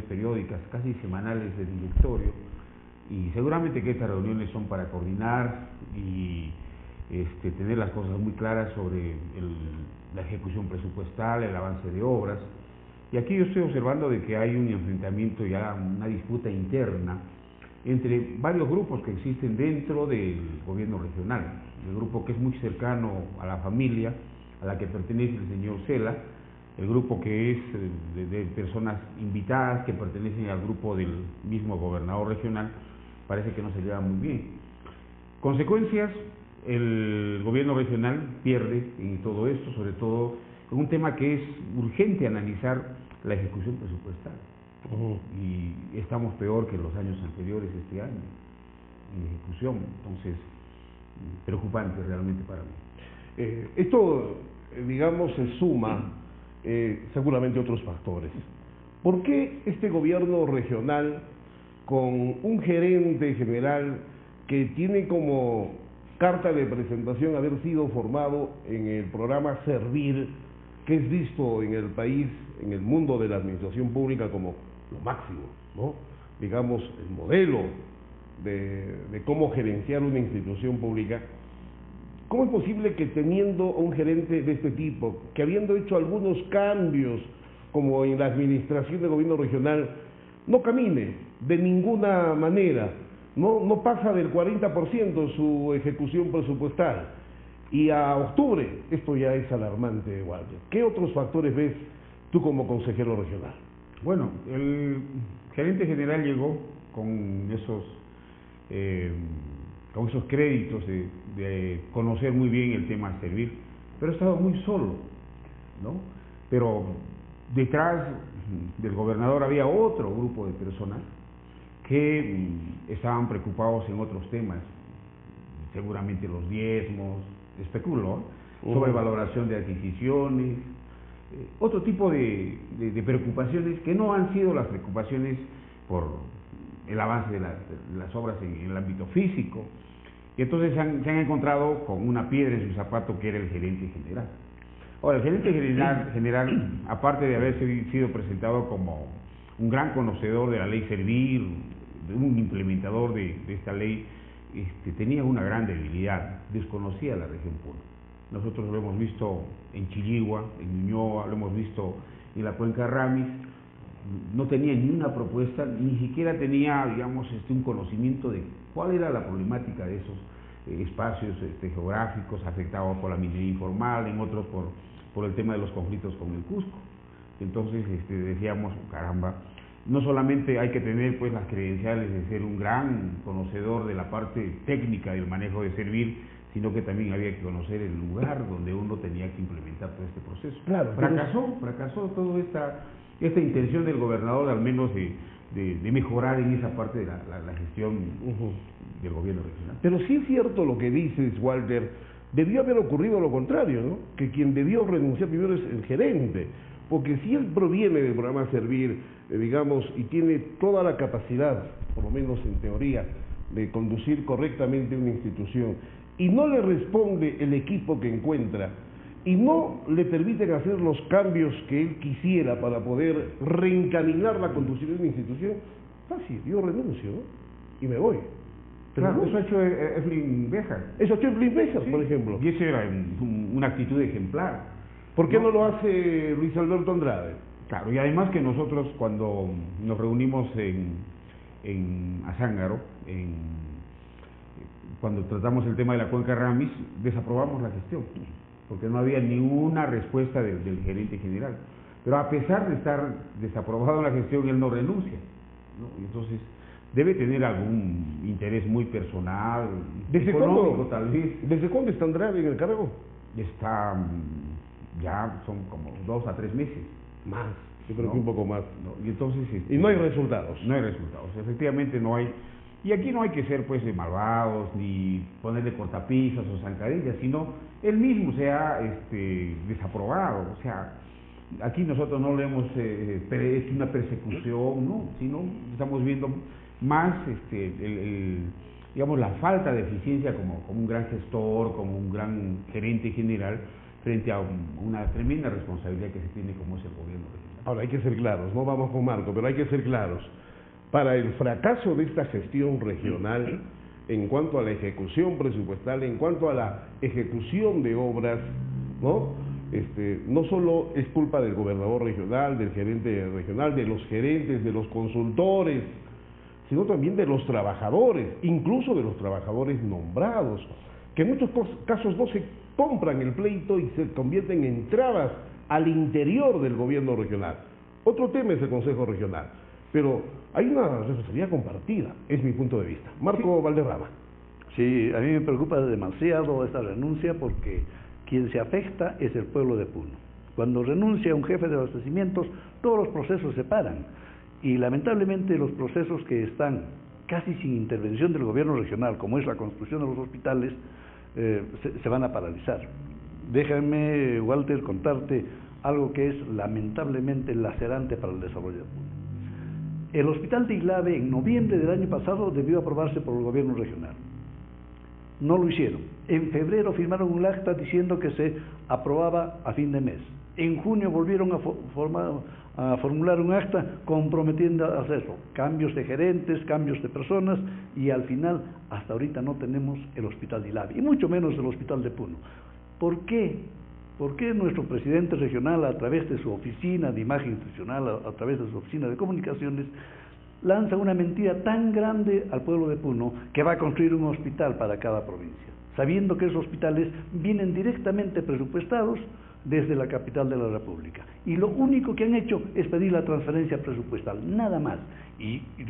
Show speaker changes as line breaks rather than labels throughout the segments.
periódicas, casi semanales de directorio, y seguramente que estas reuniones son para coordinar y tener las cosas muy claras sobre la ejecución presupuestal, el avance de obras. Y aquí yo estoy observando de que hay un enfrentamiento, ya una disputa interna entre varios grupos que existen dentro del gobierno regional. El grupo que es muy cercano a la familia, a la que pertenece el señor Cela, el grupo que es de personas invitadas que pertenecen al grupo del mismo gobernador regional, parece que no se lleva muy bien. Consecuencias, el gobierno regional pierde en todo esto, sobre todo en un tema que es urgente analizar, la ejecución presupuestal. Y estamos peor que los años anteriores este año en ejecución, entonces preocupante realmente para mí.
Esto, digamos, se suma seguramente otros factores. ¿Por qué este gobierno regional, con un gerente general que tiene como carta de presentación haber sido formado en el programa Servir, que es visto en el país, en el mundo de la administración pública como lo máximo, ¿no? Digamos, el modelo de cómo gerenciar una institución pública? ¿Cómo es posible que teniendo un gerente de este tipo, que habiendo hecho algunos cambios, como en la administración del gobierno regional, no camine de ninguna manera, no pasa del 40% su ejecución presupuestal? Y a octubre, esto ya es alarmante, Walter. ¿Qué otros factores ves tú como consejero regional?
Bueno, el gerente general llegó con esos créditos de conocer muy bien el tema Servir, pero estaba muy solo, ¿no? Pero detrás del gobernador había otro grupo de personas que estaban preocupados en otros temas, seguramente los diezmos, especulo, sobre valoración de adquisiciones, otro tipo de preocupaciones que no han sido las preocupaciones por el avance de las obras en el ámbito físico. Y entonces se han encontrado con una piedra en su zapato, que era el gerente general. Ahora, el gerente general, aparte de haber sido presentado como un gran conocedor de la ley Servir, un implementador de esta ley, tenía una gran debilidad, desconocía la región Puno. Nosotros lo hemos visto en Chilligua, en Ñuñoa, lo hemos visto en la cuenca Ramis. No tenía ni una propuesta, ni siquiera tenía, digamos, un conocimiento de cuál era la problemática de esos espacios geográficos afectados por la minería informal, en otros por el tema de los conflictos con el Cusco. Entonces decíamos, caramba, no solamente hay que tener pues las credenciales de ser un gran conocedor de la parte técnica del manejo de Servir, sino que también había que conocer el lugar donde uno tenía que implementar todo este proceso.
Claro,
fracasó toda esta intención del gobernador, al menos de mejorar en esa parte de la gestión del gobierno regional.
Pero sí es cierto lo que dices, Walter, debió haber ocurrido lo contrario, ¿no? Que quien debió renunciar primero es el gerente, porque si él proviene del programa Servir, digamos, y tiene toda la capacidad, por lo menos en teoría, de conducir correctamente una institución, y no le responde el equipo que encuentra, y no le permiten hacer los cambios que él quisiera para poder reencaminar la conducción de una institución, fácil, yo renuncio, ¿no? Y me voy.
Pero claro, eso ha hecho Eflin Béjar.
Eso ha hecho Eflin Béjar,
sí,
por ejemplo.
Y esa era una actitud ejemplar.
¿Por qué no lo hace Luis Alberto Andrade?
Claro, y además que nosotros cuando nos reunimos en Azángaro, cuando tratamos el tema de la cuenca Ramis, desaprobamos la gestión, porque no había ninguna respuesta del gerente general. Pero a pesar de estar desaprobado la gestión, él no renuncia, ¿no? Y entonces debe tener algún interés muy personal, económico tal vez.
¿Desde cuándo está Andrade en el cargo?
Está, ya son como 2 a 3 meses.
Más, yo creo que un poco más.
¿No? Y entonces
y no hay resultados.
No hay resultados, efectivamente no hay. Y aquí no hay que ser pues malvados, ni ponerle cortapisas o zancadillas, sino él mismo se ha desaprobado. O sea, aquí nosotros no le hemos hecho una persecución, ¿no? Sino estamos viendo más digamos, la falta de eficiencia como un gran gestor, como un gran gerente general, frente a una tremenda responsabilidad que se tiene como es el gobierno regional.
Ahora hay que ser claros, no vamos con Marco, pero hay que ser claros. Para el fracaso de esta gestión regional, en cuanto a la ejecución presupuestal, en cuanto a la ejecución de obras, ¿no? No solo es culpa del gobernador regional, del gerente regional, de los gerentes, de los consultores, sino también de los trabajadores, incluso de los trabajadores nombrados, que en muchos casos no se compran el pleito y se convierten en trabas al interior del gobierno regional. Otro tema es el Consejo Regional, pero hay una responsabilidad compartida, es mi punto de vista. Marco Valderrama.
Sí, a mí me preocupa demasiado esta renuncia porque quien se afecta es el pueblo de Puno. Cuando renuncia un jefe de abastecimientos, todos los procesos se paran y lamentablemente los procesos que están casi sin intervención del gobierno regional, como es la construcción de los hospitales, se van a paralizar. Déjame, Walter, contarte algo que es lamentablemente lacerante para el desarrollo de Puno. El hospital de Islave en noviembre del año pasado debió aprobarse por el gobierno regional. No lo hicieron. En febrero firmaron un acta diciendo que se aprobaba a fin de mes. En junio volvieron a formular un acta comprometiendo a hacerlo. Cambios de gerentes, cambios de personas y al final, hasta ahorita no tenemos el hospital de Islave y mucho menos el hospital de Puno. ¿Por qué? ¿Por qué nuestro presidente regional, a través de su oficina de imagen institucional, a través de su oficina de comunicaciones, lanza una mentira tan grande al pueblo de Puno que va a construir un hospital para cada provincia, sabiendo que esos hospitales vienen directamente presupuestados desde la capital de la República? Y lo único que han hecho es pedir la transferencia presupuestal, nada más.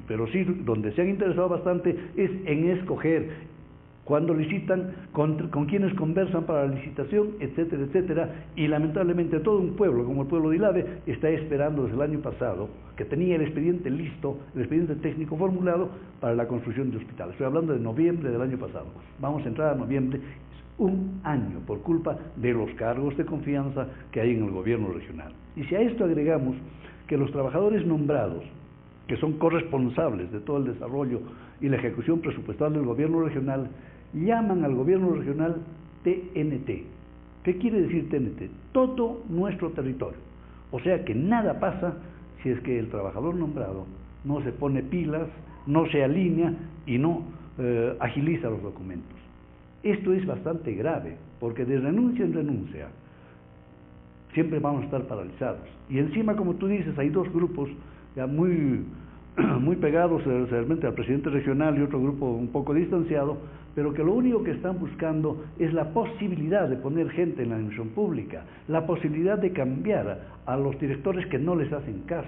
Pero sí, donde se han interesado bastante es en escoger cuando licitan, con quienes conversan para la licitación, etcétera, etcétera, y lamentablemente todo un pueblo, como el pueblo de Islave, está esperando desde el año pasado, que tenía el expediente listo, el expediente técnico formulado para la construcción de hospitales. Estoy hablando de noviembre del año pasado. Vamos a entrar a noviembre, es un año, por culpa de los cargos de confianza que hay en el gobierno regional. Y si a esto agregamos que los trabajadores nombrados, que son corresponsables de todo el desarrollo y la ejecución presupuestal del gobierno regional, llaman al gobierno regional TNT. ¿Qué quiere decir TNT? Todo nuestro territorio. O sea que nada pasa si es que el trabajador nombrado no se pone pilas, no se alinea y no agiliza los documentos. Esto es bastante grave, porque de renuncia en renuncia siempre vamos a estar paralizados. Y encima, como tú dices, hay dos grupos ya muy pegados realmente al presidente regional y otro grupo un poco distanciado, pero que lo único que están buscando es la posibilidad de poner gente en la administración pública, la posibilidad de cambiar a los directores que no les hacen caso.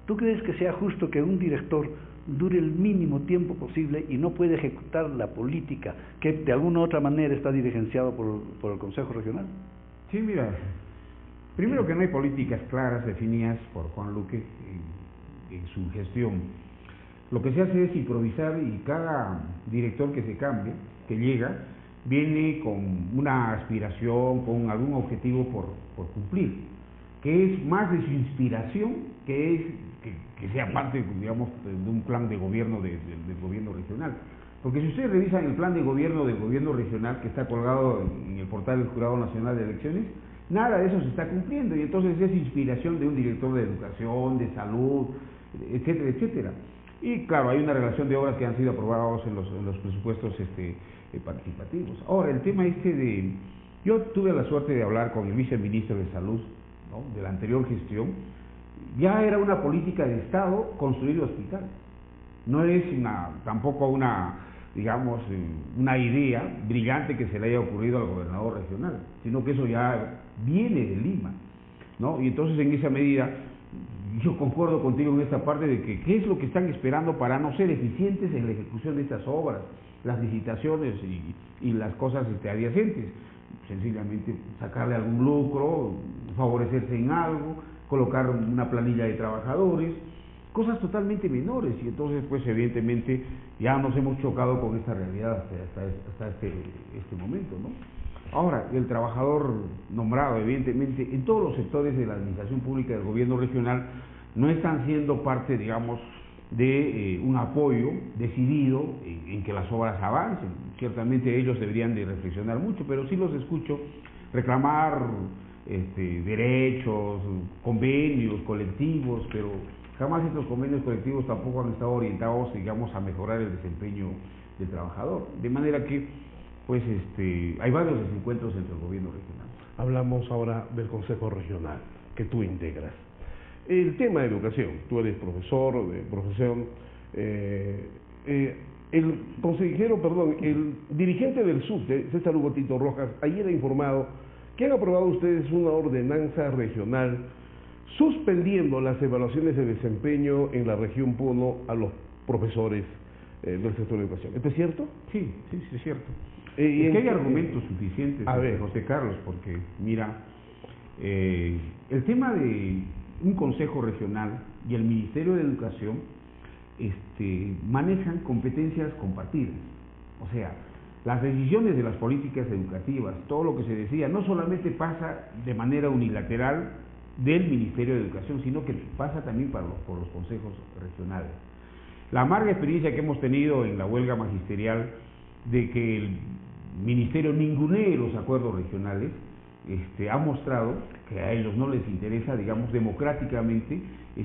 ¿Tú crees que sea justo que un director dure el mínimo tiempo posible y no puede ejecutar la política que de alguna u otra manera está dirigenciado por el Consejo Regional?
Sí, mira, primero que no hay políticas claras definidas por Juan Luque en su gestión. Lo que se hace es improvisar y cada director que se cambie, que llega, viene con una aspiración, con algún objetivo por cumplir, que es más de su inspiración que sea parte, digamos, de un plan de gobierno del gobierno regional. Porque si ustedes revisan el plan de gobierno del gobierno regional que está colgado en el portal del Jurado Nacional de Elecciones, nada de eso se está cumpliendo y entonces es inspiración de un director de educación, de salud, etcétera, etcétera. Y claro, hay una relación de obras que han sido aprobados en los presupuestos participativos. Ahora, el tema yo tuve la suerte de hablar con el viceministro de Salud, ¿no?, de la anterior gestión. Ya era una política de Estado construir hospitales. No es tampoco digamos, una idea brillante que se le haya ocurrido al gobernador regional, sino que eso ya viene de Lima, ¿no? Y entonces, en esa medida, yo concuerdo contigo en esta parte de que qué es lo que están esperando para no ser eficientes en la ejecución de estas obras, las licitaciones y las cosas adyacentes. Sencillamente sacarle algún lucro, favorecerse en algo, colocar una planilla de trabajadores, cosas totalmente menores, y entonces pues evidentemente ya nos hemos chocado con esta realidad hasta este momento, ¿no? Ahora, el trabajador nombrado, evidentemente, en todos los sectores de la administración pública del gobierno regional no están siendo parte, digamos, de un apoyo decidido en que las obras avancen. Ciertamente ellos deberían de reflexionar mucho, pero sí los escucho reclamar derechos, convenios colectivos, pero jamás estos convenios colectivos tampoco han estado orientados, digamos, a mejorar el desempeño del trabajador. De manera que, pues, hay varios desencuentros entre el gobierno regional.
Hablamos ahora del Consejo Regional que tú integras. El tema de educación, tú eres profesor de profesión, el dirigente del SUTE, César Hugo Tito Rojas, ayer ha informado que han aprobado ustedes una ordenanza regional suspendiendo las evaluaciones de desempeño en la región Puno a los profesores del sector de educación. ¿Esto es cierto?
Sí, es cierto. Es que hay argumentos suficientes, José Carlos, porque mira, el tema de un consejo regional y el Ministerio de Educación manejan competencias compartidas. O sea, las decisiones de las políticas educativas, todo lo que se decía, no solamente pasa de manera unilateral del Ministerio de Educación, sino que pasa también por los consejos regionales. La amarga experiencia que hemos tenido en la huelga magisterial de que el Ministerio ningunee los acuerdos regionales, ha mostrado que a ellos no les interesa, digamos, democráticamente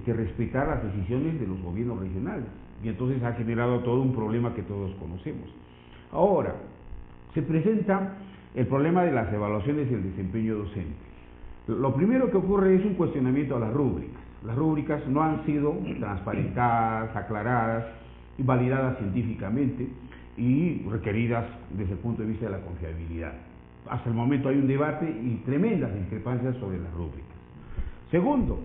respetar las decisiones de los gobiernos regionales, y entonces ha generado todo un problema que todos conocemos. Ahora, se presenta el problema de las evaluaciones y el desempeño docente. Lo primero que ocurre es un cuestionamiento a las rúbricas. Las rúbricas no han sido transparentadas, aclaradas y validadas científicamente y requeridas desde el punto de vista de la confiabilidad. Hasta el momento hay un debate y tremendas discrepancias sobre las rúbricas. Segundo,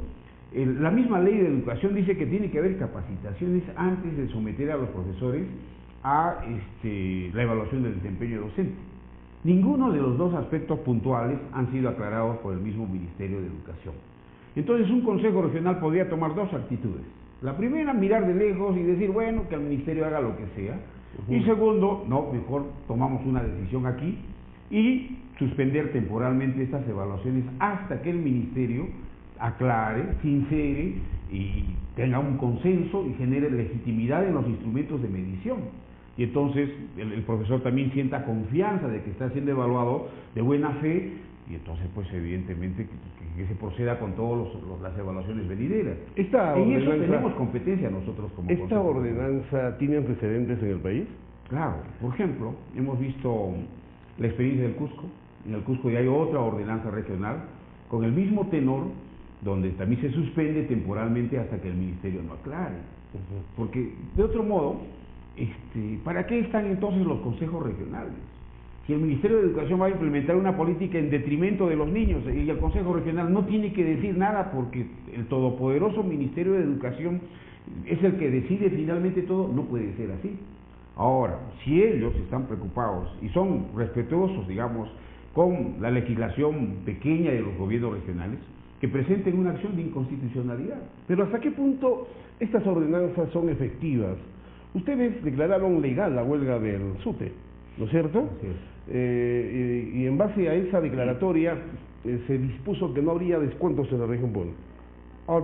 la misma ley de educación dice que tiene que haber capacitaciones antes de someter a los profesores a la evaluación del desempeño docente. Ninguno de los dos aspectos puntuales han sido aclarados por el mismo Ministerio de Educación. Entonces un consejo regional podría tomar dos actitudes. La primera, mirar de lejos y decir, bueno, que el ministerio haga lo que sea. Y segundo, no, mejor tomamos una decisión aquí y suspender temporalmente estas evaluaciones hasta que el ministerio aclare, sincere y tenga un consenso y genere legitimidad en los instrumentos de medición. Y entonces el profesor también sienta confianza de que está siendo evaluado de buena fe, y entonces pues evidentemente que se proceda con todas las evaluaciones venideras. En eso tenemos competencia nosotros como
¿Esta
consejo.
ordenanza tiene antecedentes en el país?
Claro, por ejemplo, hemos visto la experiencia del Cusco. En el Cusco ya hay otra ordenanza regional con el mismo tenor, donde también se suspende temporalmente hasta que el ministerio no aclare. Porque de otro modo, ¿para qué están entonces los consejos regionales? Si el Ministerio de Educación va a implementar una política en detrimento de los niños y el Consejo Regional no tiene que decir nada porque el todopoderoso Ministerio de Educación es el que decide finalmente todo, no puede ser así. Ahora, si ellos están preocupados y son respetuosos, digamos, con la legislación pequeña de los gobiernos regionales, que presenten una acción de inconstitucionalidad.
Pero ¿hasta qué punto estas ordenanzas son efectivas? Ustedes declararon legal la huelga del SUTE, ¿no es cierto?
Así es.
Y en base a esa declaratoria se dispuso que no habría descuentos en la región Puno. Al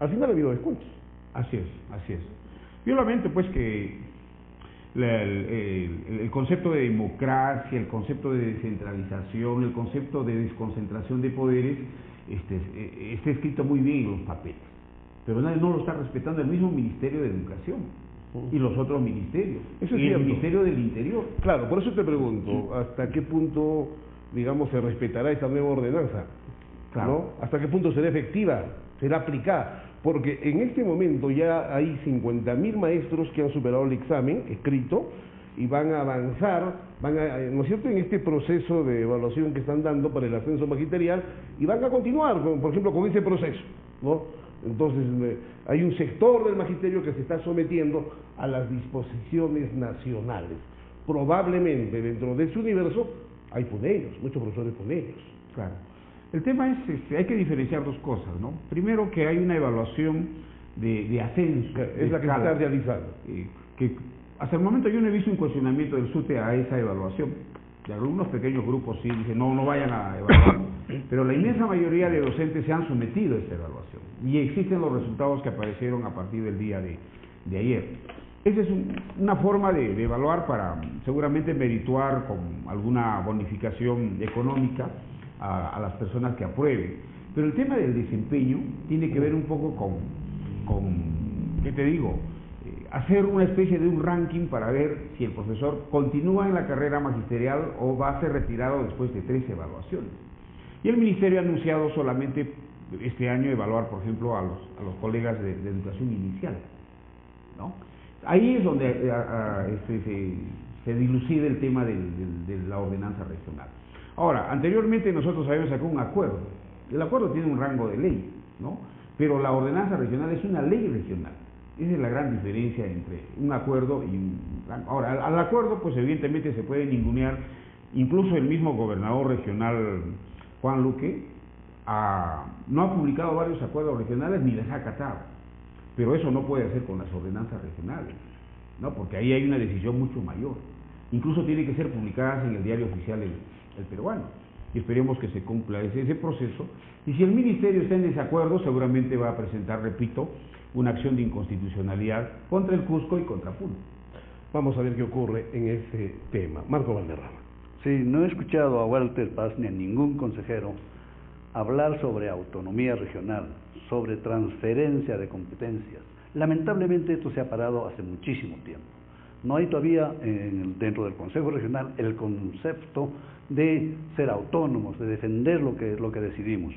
final ha habido descuentos.
Así es. Yo lamento pues que el concepto de democracia, el concepto de descentralización, el concepto de desconcentración de poderes esté escrito muy bien en los papeles, pero nadie no lo está respetando el mismo Ministerio de Educación y los otros ministerios,
Eso es
y
cierto.
el Ministerio del Interior.
Claro, por eso te pregunto, ¿hasta qué punto, digamos, se respetará esta nueva ordenanza?
Claro.
¿No? ¿Hasta qué punto será efectiva? ¿Será aplicada? Porque en este momento ya hay 50.000 maestros que han superado el examen escrito y van a avanzar, ¿no es cierto?, en este proceso de evaluación que están dando para el ascenso magisterial, y van a continuar, por ejemplo, con ese proceso, ¿no? Entonces, hay un sector del magisterio que se está sometiendo a las disposiciones nacionales. Probablemente dentro de ese universo hay puneños, muchos profesores puneños.
Claro. El tema es, hay que diferenciar dos cosas, ¿no? Primero, que hay una evaluación de ascenso.
Es la que se está realizando.
Que hasta el momento yo no he visto un cuestionamiento del SUTE a esa evaluación. De algunos pequeños grupos sí dicen, no vayan a evaluar. Pero la inmensa mayoría de docentes se han sometido a esta evaluación. Y existen los resultados que aparecieron a partir del día de ayer. Esa es una forma de evaluar para seguramente merituar con alguna bonificación económica a las personas que aprueben. Pero el tema del desempeño tiene que ver un poco ¿qué te digo? Hacer una especie de un ranking para ver si el profesor continúa en la carrera magisterial o va a ser retirado después de 3 evaluaciones. Y el Ministerio ha anunciado solamente este año evaluar, por ejemplo, a los colegas de educación inicial, ¿no? Ahí es donde se dilucida el tema de la ordenanza regional. Ahora, anteriormente nosotros habíamos sacado un acuerdo. El acuerdo tiene un rango de ley, ¿no? Pero la ordenanza regional es una ley regional. Esa es la gran diferencia entre un acuerdo y un... Ahora, al acuerdo, pues evidentemente se puede ningunear, incluso el mismo gobernador regional, Juan Luque, no ha publicado varios acuerdos regionales ni les ha acatado. Pero eso no puede hacer con las ordenanzas regionales, ¿no? Porque ahí hay una decisión mucho mayor. Incluso tiene que ser publicadas en el diario oficial el peruano. Y esperemos que se cumpla ese proceso. Y si el Ministerio está en desacuerdo, seguramente va a presentar, repito, una acción de inconstitucionalidad contra el Cusco y contra Puno.
Vamos a ver qué ocurre en ese tema. Marco Valderrama.
Sí, no he escuchado a Walter Paz ni a ningún consejero hablar sobre autonomía regional, sobre transferencia de competencias. Lamentablemente esto se ha parado hace muchísimo tiempo. No hay todavía dentro del Consejo Regional el concepto de ser autónomos, de defender lo que decidimos.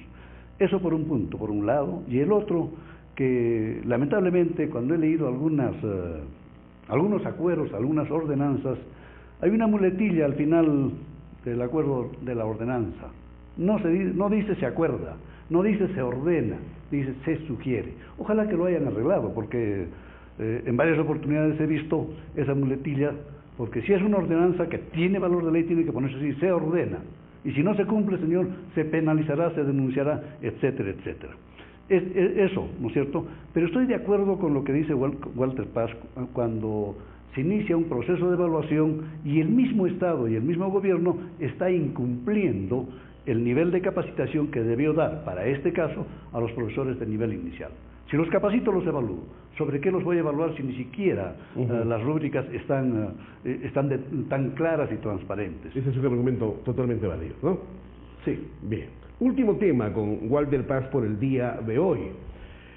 Eso por un punto, por un lado, y el otro, que lamentablemente cuando he leído algunos acuerdos, algunas ordenanzas, hay una muletilla al final del acuerdo de la ordenanza. No dice se acuerda, no dice se ordena, dice se sugiere. Ojalá que lo hayan arreglado, porque en varias oportunidades he visto esa muletilla, porque si es una ordenanza que tiene valor de ley, tiene que ponerse así, se ordena. Y si no se cumple, señor, se penalizará, se denunciará, etcétera, etcétera. Eso, ¿no es cierto? Pero estoy de acuerdo con lo que dice Walter Paz cuando se inicia un proceso de evaluación y el mismo Estado y el mismo gobierno está incumpliendo el nivel de capacitación que debió dar, para este caso, a los profesores de nivel inicial. Si los capacito, los evalúo. ¿Sobre qué los voy a evaluar si ni siquiera las rúbricas están tan claras y transparentes?
Ese es un argumento totalmente válido, ¿no?
Sí.
Bien. Último tema con Walter Paz por el día de hoy.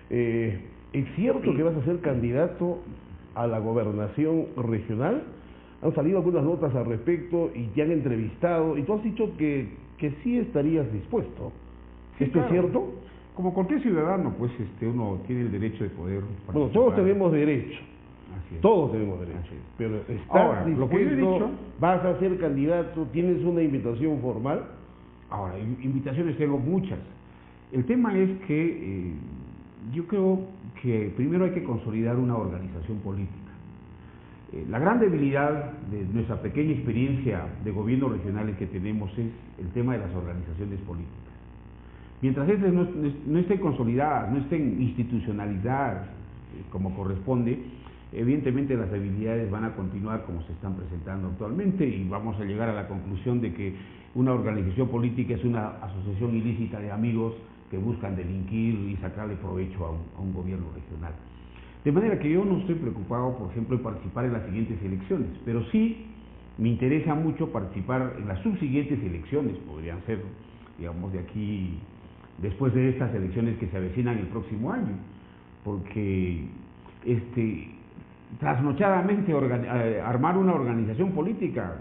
¿Es cierto que vas a ser candidato a la gobernación regional? Han salido algunas notas al respecto y te han entrevistado y tú has dicho que sí estarías dispuesto.
Sí,
¿Esto
claro.
es cierto?
Como cualquier ciudadano, pues uno tiene el derecho de poder participar.
Bueno, todos tenemos derecho.
Así es.
Todos tenemos derecho.
Así es.
Pero ¿estás
Ahora, lo que yo he
dispuesto?
dicho,
¿Vas a ser candidato? ¿Tienes una invitación formal?
ahora, invitaciones tengo muchas. El tema es que yo creo que primero hay que consolidar una organización política. La gran debilidad de nuestra pequeña experiencia de gobiernos regionales que tenemos es el tema de las organizaciones políticas. Mientras estas no estén consolidadas, no estén institucionalizadas como corresponde, evidentemente las debilidades van a continuar como se están presentando actualmente y vamos a llegar a la conclusión de que una organización política es una asociación ilícita de amigos que buscan delinquir y sacarle provecho a un gobierno regional. De manera que yo no estoy preocupado, por ejemplo, en participar en las siguientes elecciones, pero sí me interesa mucho participar en las subsiguientes elecciones, podrían ser, digamos, de aquí, después de estas elecciones que se avecinan el próximo año, porque trasnochadamente armar una organización política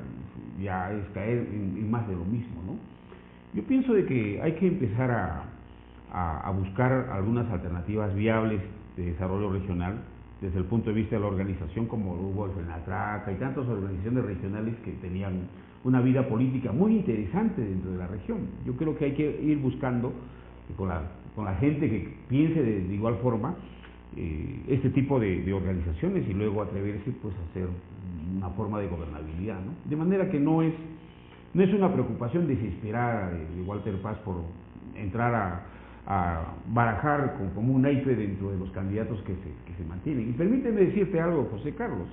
ya es caer en más de lo mismo, ¿no? Yo pienso de que hay que empezar a buscar algunas alternativas viables de desarrollo regional desde el punto de vista de la organización, como hubo el FENATRACA y tantas organizaciones regionales que tenían una vida política muy interesante dentro de la región. Yo creo que hay que ir buscando con la gente que piense de igual forma este tipo de organizaciones y luego atreverse pues a hacer una forma de gobernabilidad, ¿no? De manera que no es una preocupación desesperada de Walter Paz por entrar a barajar como un naipe dentro de los candidatos que se mantienen. Y permíteme decirte algo, José Carlos,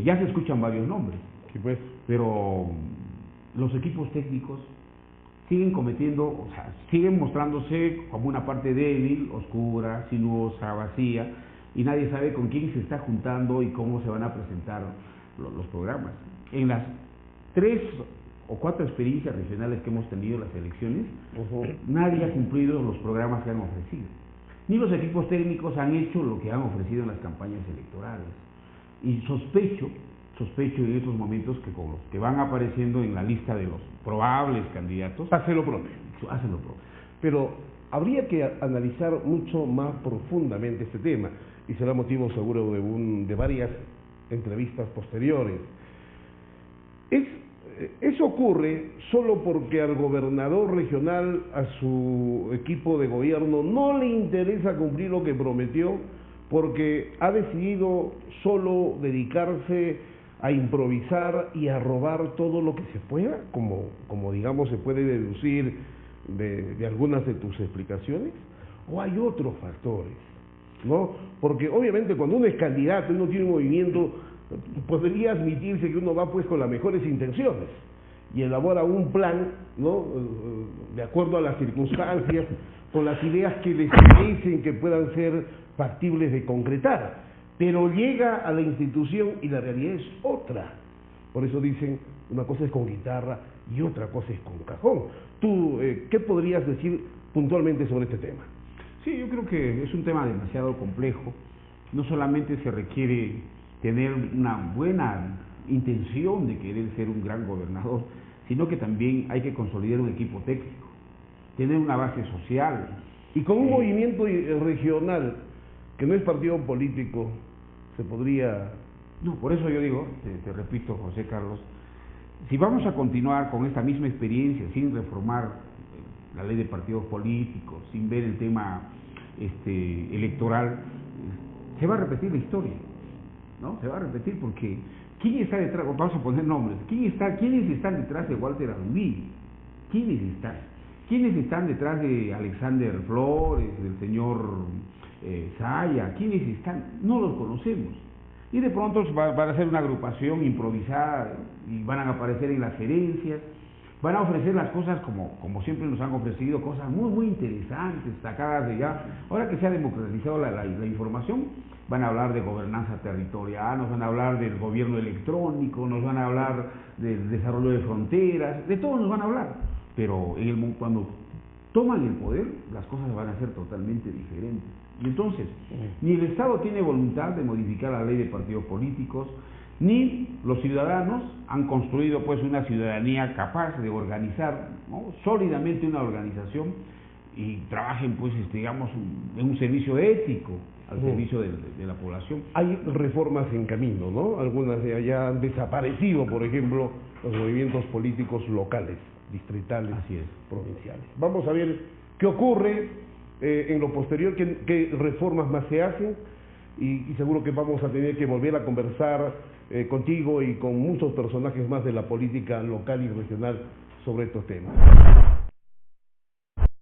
ya se escuchan varios nombres,
Sí, pues.
pero los equipos técnicos siguen siguen mostrándose como una parte débil, oscura, sinuosa, vacía, y nadie sabe con quién se está juntando y cómo se van a presentar los programas. En las 3 o 4 experiencias regionales que hemos tenido las elecciones, nadie ha cumplido los programas que han ofrecido. Ni los equipos técnicos han hecho lo que han ofrecido en las campañas electorales. Y sospecho en estos momentos que con los que van apareciendo en la lista de los probables candidatos,
hace lo propio.
Hacen lo propio.
Pero habría que analizar mucho más profundamente este tema, y será motivo seguro de varias entrevistas posteriores. Eso ocurre solo porque al gobernador regional, a su equipo de gobierno, no le interesa cumplir lo que prometió, porque ha decidido solo dedicarse a improvisar y a robar todo lo que se pueda, como digamos se puede deducir de algunas de tus explicaciones, o hay otros factores, ¿no? Porque obviamente cuando uno es candidato y uno tiene un movimiento, podría admitirse que uno va pues con las mejores intenciones y elabora un plan, ¿no? De acuerdo a las circunstancias, con las ideas que les parecen que puedan ser factibles de concretar, pero llega a la institución y la realidad es otra. Por eso dicen, una cosa es con guitarra y otra cosa es con cajón. ¿Tú qué podrías decir puntualmente sobre este tema?
Sí, yo creo que es un tema demasiado complejo. No solamente se requiere tener una buena intención de querer ser un gran gobernador, sino que también hay que consolidar un equipo técnico, tener una base social.
Y con un movimiento regional que no es partido político, se podría...
No, por eso yo digo, te repito, José Carlos, si vamos a continuar con esta misma experiencia, sin reformar la ley de partidos políticos, sin ver el tema electoral, se va a repetir la historia, ¿no? Se va a repetir porque ¿quién está detrás? Vamos a poner nombres. ¿Quiénes están detrás de Walter Arumí? ¿Quiénes están detrás de Alexander Flores, del señor Saya? ¿Quiénes están? No los conocemos. Y de pronto van a ser una agrupación improvisada y van a aparecer en las gerencias, van a ofrecer las cosas como siempre nos han ofrecido, cosas muy, muy interesantes, sacadas de ya. Ahora que se ha democratizado la información, van a hablar de gobernanza territorial, nos van a hablar del gobierno electrónico, nos van a hablar del desarrollo de fronteras, de todo nos van a hablar. Pero cuando toman el poder, las cosas van a ser totalmente diferentes. Y entonces, ni el Estado tiene voluntad de modificar la ley de partidos políticos, ni los ciudadanos han construido pues una ciudadanía capaz de organizar, ¿no?, sólidamente una organización y trabajen pues digamos en un servicio ético al servicio de la población.
Hay reformas en camino, ¿no? Algunas de allá han desaparecido, por ejemplo, los movimientos políticos locales, distritales,
así es,
provinciales. Vamos a ver qué ocurre en lo posterior, qué reformas más se hacen, y seguro que vamos a tener que volver a conversar contigo y con muchos personajes más de la política local y regional sobre estos temas.